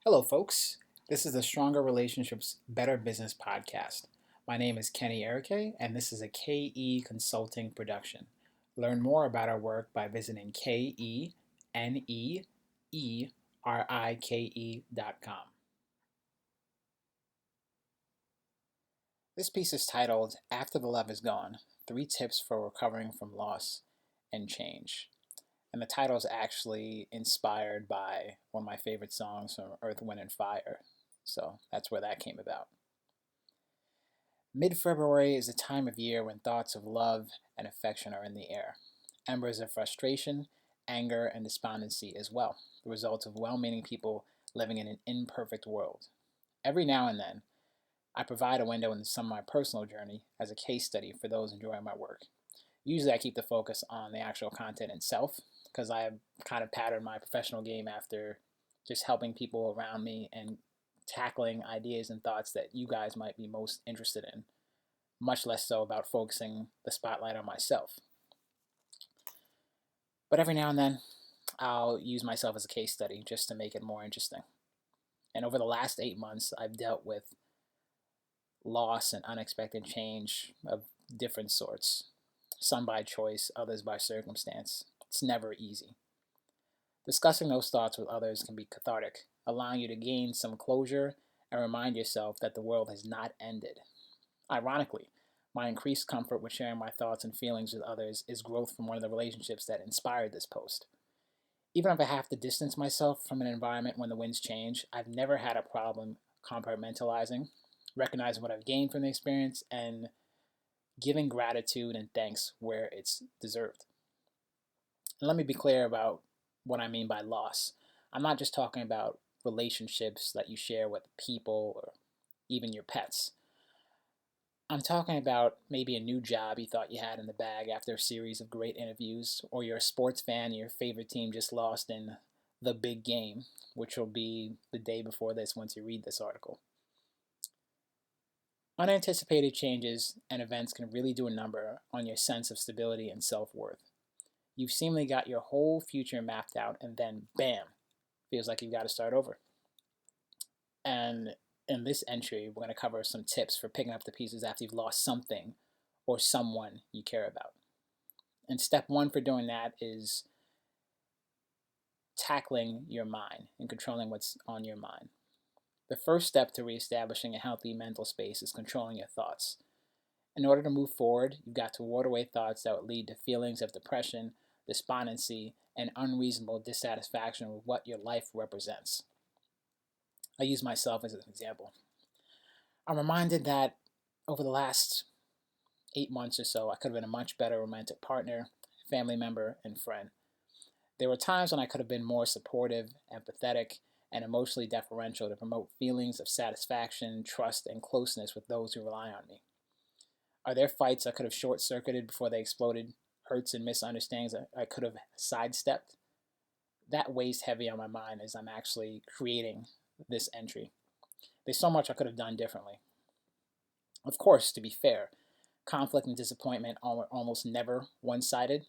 Hello, folks. This is the Stronger Relationships, Better Business podcast. My name is Kenny Erike, and this is a KE Consulting production. Learn more about our work by visiting KENEERIKE.com. This piece is titled After the Love is Gone 3 Tips for Recovering from Loss and Change. And the title is actually inspired by one of my favorite songs from Earth, Wind, and Fire. So that's where that came about. Mid February is a time of year when thoughts of love and affection are in the air. Embers of frustration, anger, and despondency as well, the result of well meaning people living in an imperfect world. Every now and then, I provide a window into some of my personal journey as a case study for those enjoying my work. Usually, I keep the focus on the actual content itself because I have kind of patterned my professional game after just helping people around me and tackling ideas and thoughts that you guys might be most interested in, much less so about focusing the spotlight on myself. But every now and then, I'll use myself as a case study just to make it more interesting. And over the last 8 months, I've dealt with loss and unexpected change of different sorts, some by choice, others by circumstance. It's never easy. Discussing those thoughts with others can be cathartic, allowing you to gain some closure and remind yourself that the world has not ended. Ironically, my increased comfort with sharing my thoughts and feelings with others is growth from one of the relationships that inspired this post. Even if I have to distance myself from an environment when the winds change, I've never had a problem compartmentalizing, recognizing what I've gained from the experience, and giving gratitude and thanks where it's deserved. And let me be clear about what I mean by loss. I'm not just talking about relationships that you share with people or even your pets. I'm talking about maybe a new job you thought you had in the bag after a series of great interviews, or you're a sports fan and your favorite team just lost in the big game, which will be the day before this once you read this article. Unanticipated changes and events can really do a number on your sense of stability and self worth. You've seemingly got your whole future mapped out, and then bam, feels like you've got to start over. And in this entry, we're going to cover some tips for picking up the pieces after you've lost something or someone you care about. And step one for doing that is tackling your mind and controlling what's on your mind. The first step to reestablishing a healthy mental space is controlling your thoughts. In order to move forward, you've got to ward away thoughts that would lead to feelings of depression, despondency, and unreasonable dissatisfaction with what your life represents. I use myself as an example. I'm reminded that over the last 8 months or so, I could have been a much better romantic partner, family member, and friend. There were times when I could have been more supportive, empathetic, and emotionally deferential to promote feelings of satisfaction, trust, and closeness with those who rely on me. Are there fights I could have short circuited before they exploded? Hurts and misunderstandings I could have sidestepped? That weighs heavy on my mind as I'm actually creating this entry. There's so much I could have done differently. Of course, to be fair, conflict and disappointment are almost never one sided,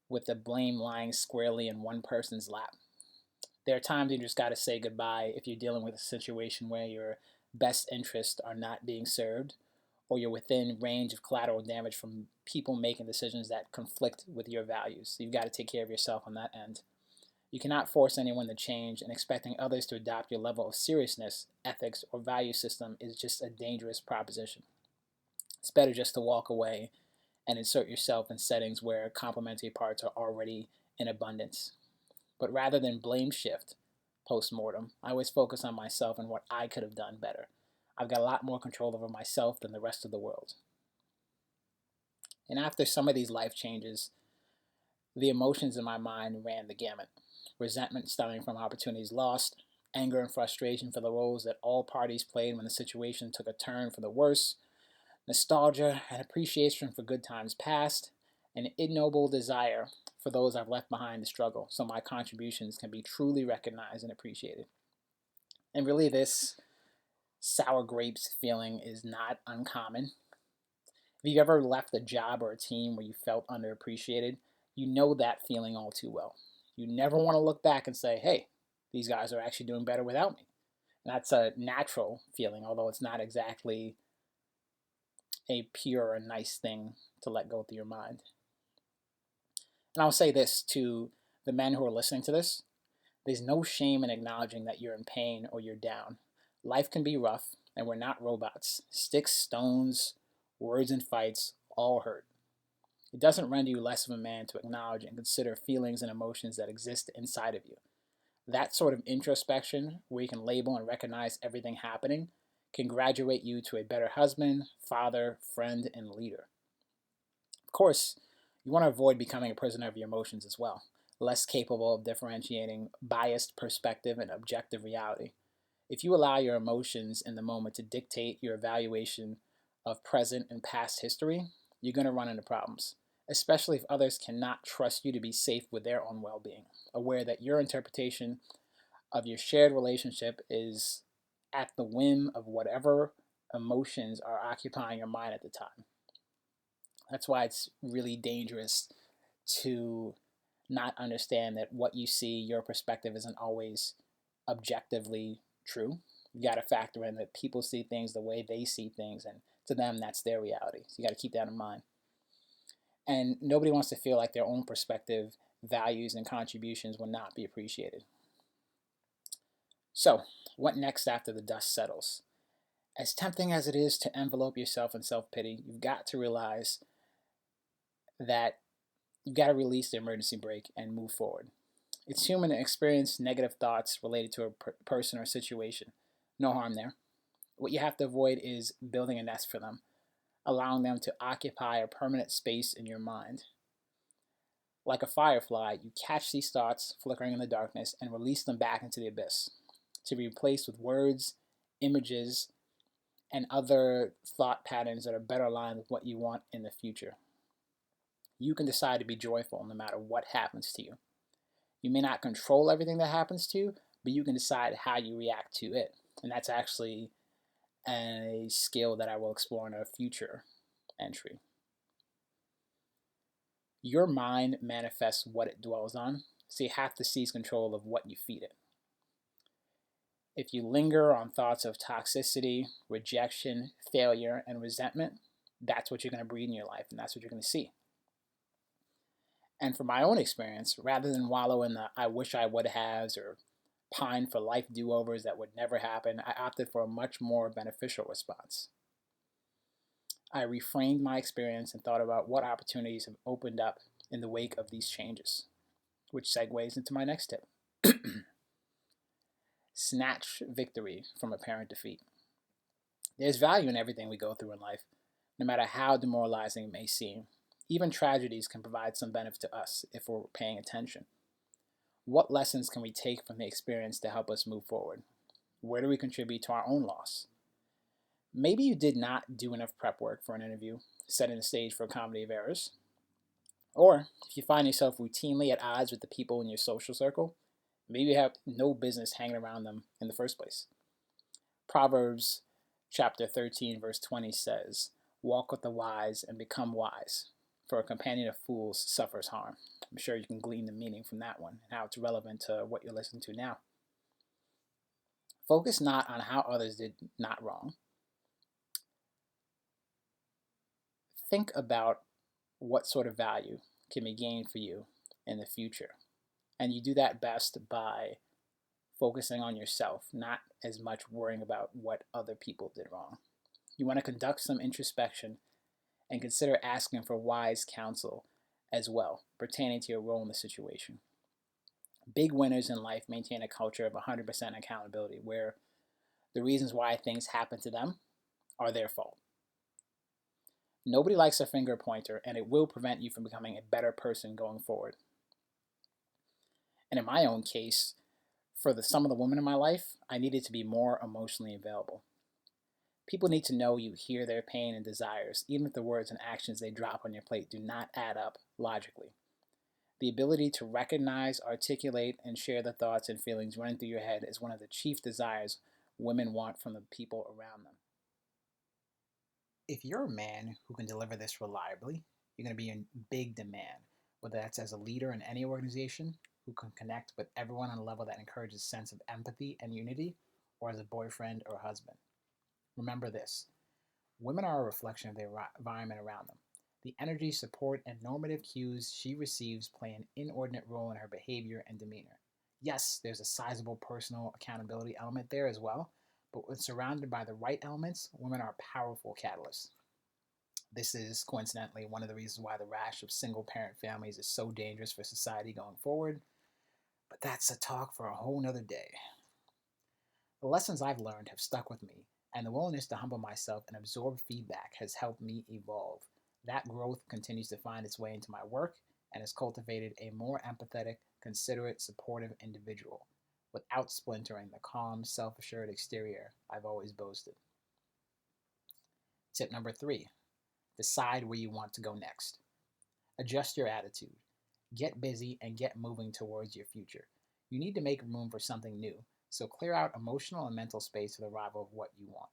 with the blame lying squarely in one person's lap. There are times you just got to say goodbye if you're dealing with a situation where your best interests are not being served, or you're within range of collateral damage from people making decisions that conflict with your values. So you've got to take care of yourself on that end. You cannot force anyone to change, and expecting others to adopt your level of seriousness, ethics, or value system is just a dangerous proposition. It's better just to walk away and insert yourself in settings where complementary parts are already in abundance. But rather than blame shift post mortem, I always focus on myself and what I could have done better. I've got a lot more control over myself than the rest of the world. And after some of these life changes, the emotions in my mind ran the gamut. Resentment stemming from opportunities lost, anger and frustration for the roles that all parties played when the situation took a turn for the worse, nostalgia and appreciation for good times past, an ignoble desire for those I've left behind to struggle so my contributions can be truly recognized and appreciated. And really, this sour grapes feeling is not uncommon. If you've ever left a job or a team where you felt underappreciated, you know that feeling all too well. You never want to look back and say, hey, these guys are actually doing better without me. And that's a natural feeling, although it's not exactly a pure or nice thing to let go through your mind. And I'll say this to the men who are listening to this: there's no shame in acknowledging that you're in pain or you're down. Life can be rough, and we're not robots. Sticks, stones, words, and fights all hurt. It doesn't render you less of a man to acknowledge and consider feelings and emotions that exist inside of you. That sort of introspection, where you can label and recognize everything happening, can graduate you to a better husband, father, friend, and leader. Of course, you want to avoid becoming a prisoner of your emotions as well, less capable of differentiating biased perspective and objective reality. If you allow your emotions in the moment to dictate your evaluation of present and past history, you're going to run into problems, especially if others cannot trust you to be safe with their own well being, aware that your interpretation of your shared relationship is at the whim of whatever emotions are occupying your mind at the time. That's why it's really dangerous to not understand that what you see, your perspective, isn't always objectively true. You got to factor in that people see things the way they see things, and to them, that's their reality. So you got to keep that in mind. And nobody wants to feel like their own perspective, values, and contributions will not be appreciated. So, what next after the dust settles? As tempting as it is to envelope yourself in self pity, you've got to realize that you've got to release the emergency brake and move forward. It's human to experience negative thoughts related to a person or situation. No harm there. What you have to avoid is building a nest for them, allowing them to occupy a permanent space in your mind. Like a firefly, you catch these thoughts flickering in the darkness and release them back into the abyss, to be replaced with words, images, and other thought patterns that are better aligned with what you want in the future. You can decide to be joyful no matter what happens to you. You may not control everything that happens to you, but you can decide how you react to it. And that's actually a skill that I will explore in a future entry. Your mind manifests what it dwells on, so you have to seize control of what you feed it. If you linger on thoughts of toxicity, rejection, failure, and resentment, that's what you're going to breed in your life, and that's what you're going to see. And from my own experience, rather than wallow in the I wish I would haves or pine for life do-overs that would never happen, I opted for a much more beneficial response. I reframed my experience and thought about what opportunities have opened up in the wake of these changes, which segues into my next tip. Snatch victory from apparent defeat. There's value in everything we go through in life, no matter how demoralizing it may seem. Even tragedies can provide some benefit to us if we're paying attention. What lessons can we take from the experience to help us move forward? Where do we contribute to our own loss? Maybe you did not do enough prep work for an interview, setting the stage for a comedy of errors. Or if you find yourself routinely at odds with the people in your social circle, maybe you have no business hanging around them in the first place. Proverbs chapter 13, verse 20 says, "Walk with the wise and become wise, for a companion of fools suffers harm." I'm sure you can glean the meaning from that one and how it's relevant to what you're listening to now. Focus not on how others did not wrong. Think about what sort of value can be gained for you in the future. And you do that best by focusing on yourself, not as much worrying about what other people did wrong. You want to conduct some introspection and consider asking for wise counsel as well, pertaining to your role in the situation. Big winners in life maintain a culture of 100% accountability, where the reasons why things happen to them are their fault. Nobody likes a finger pointer, and it will prevent you from becoming a better person going forward. And in my own case, for some of the women in my life, I needed to be more emotionally available. People need to know you hear their pain and desires, even if the words and actions they drop on your plate do not add up logically. The ability to recognize, articulate, and share the thoughts and feelings running through your head is one of the chief desires women want from the people around them. If you're a man who can deliver this reliably, you're going to be in big demand, whether that's as a leader in any organization who can connect with everyone on a level that encourages a sense of empathy and unity, or as a boyfriend or husband. Remember this: women are a reflection of their environment around them. The energy, support, and normative cues she receives play an inordinate role in her behavior and demeanor. Yes, there's a sizable personal accountability element there as well, but when surrounded by the right elements, women are powerful catalysts. This is coincidentally one of the reasons why the rash of single parent families is so dangerous for society going forward, but that's a talk for a whole nother day. The lessons I've learned have stuck with me, and the willingness to humble myself and absorb feedback has helped me evolve. That growth continues to find its way into my work and has cultivated a more empathetic, considerate, supportive individual without splintering the calm, self assured exterior I've always boasted. Tip number 3: decide where you want to go next. Adjust your attitude. Get busy and get moving towards your future. You need to make room for something new, so clear out emotional and mental space for the arrival of what you want.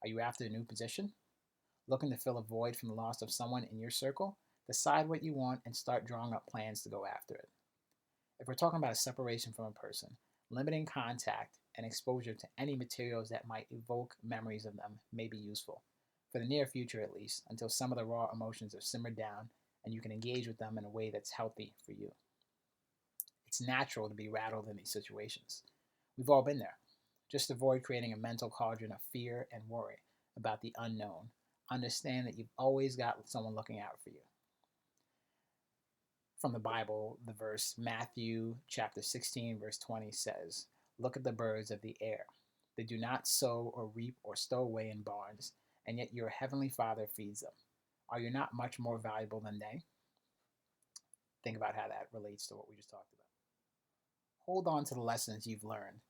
Are you after a new position? Looking to fill a void from the loss of someone in your circle? Decide what you want and start drawing up plans to go after it. If we're talking about a separation from a person, limiting contact and exposure to any materials that might evoke memories of them may be useful, for the near future at least, until some of the raw emotions have simmered down and you can engage with them in a way that's healthy for you. It's natural to be rattled in these situations. We've all been there. Just avoid creating a mental cauldron of fear and worry about the unknown. Understand that you've always got someone looking out for you. From the Bible, the verse Matthew chapter 16, verse 20 says, "Look at the birds of the air. They do not sow or reap or stow away in barns, and yet your heavenly Father feeds them. Are you not much more valuable than they?" Think about how that relates to what we just talked about. Hold on to the lessons you've learned.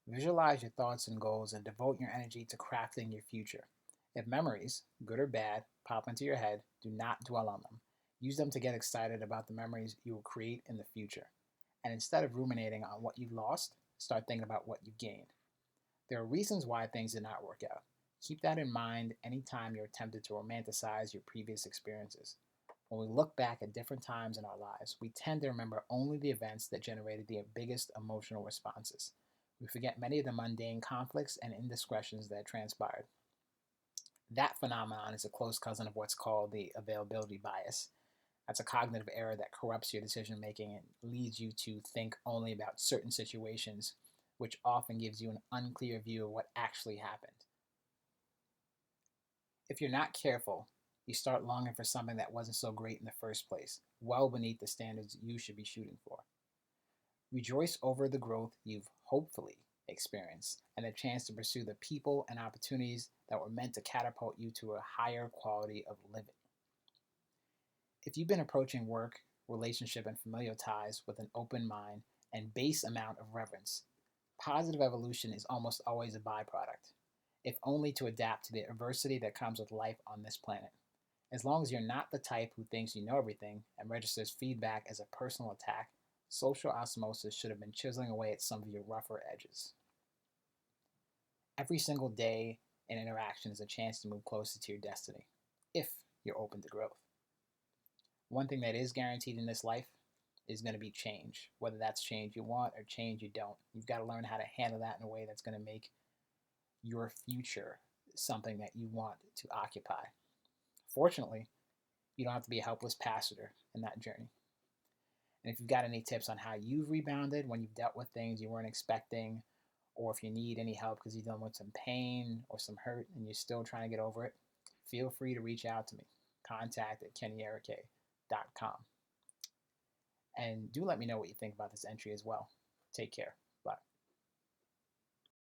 Visualize your thoughts and goals and devote your energy to crafting your future. If memories, good or bad, pop into your head, do not dwell on them. Use them to get excited about the memories you will create in the future. And instead of ruminating on what you lost, start thinking about what you gained. There are reasons why things did not work out. Keep that in mind anytime you're tempted to romanticize your previous experiences. When we look back at different times in our lives, we tend to remember only the events that generated the biggest emotional responses. We forget many of the mundane conflicts and indiscretions that transpired. That phenomenon is a close cousin of what's called the availability bias. That's a cognitive error that corrupts your decision making and leads you to think only about certain situations, which often gives you an unclear view of what actually happened. If you're not careful, you start longing for something that wasn't so great in the first place, well beneath the standards you should be shooting for. Rejoice over the growth you've hopefully experienced and the chance to pursue the people and opportunities that were meant to catapult you to a higher quality of living. If you've been approaching work, relationship, and familial ties with an open mind and base amount of reverence, positive evolution is almost always a byproduct, if only to adapt to the adversity that comes with life on this planet. As long as you're not the type who thinks you know everything and registers feedback as a personal attack, social osmosis should have been chiseling away at some of your rougher edges. Every single day and interaction is a chance to move closer to your destiny, if you're open to growth. One thing that is guaranteed in this life is going to be change, whether that's change you want or change you don't. You've got to learn how to handle that in a way that's going to make your future something that you want to occupy. Fortunately, you don't have to be a helpless passenger in that journey. And if you've got any tips on how you've rebounded when you've dealt with things you weren't expecting, or if you need any help because you're dealing with some pain or some hurt and you're still trying to get over it, feel free to reach out to me. Contact at kennyerike.com. And do let me know what you think about this entry as well. Take care. Bye.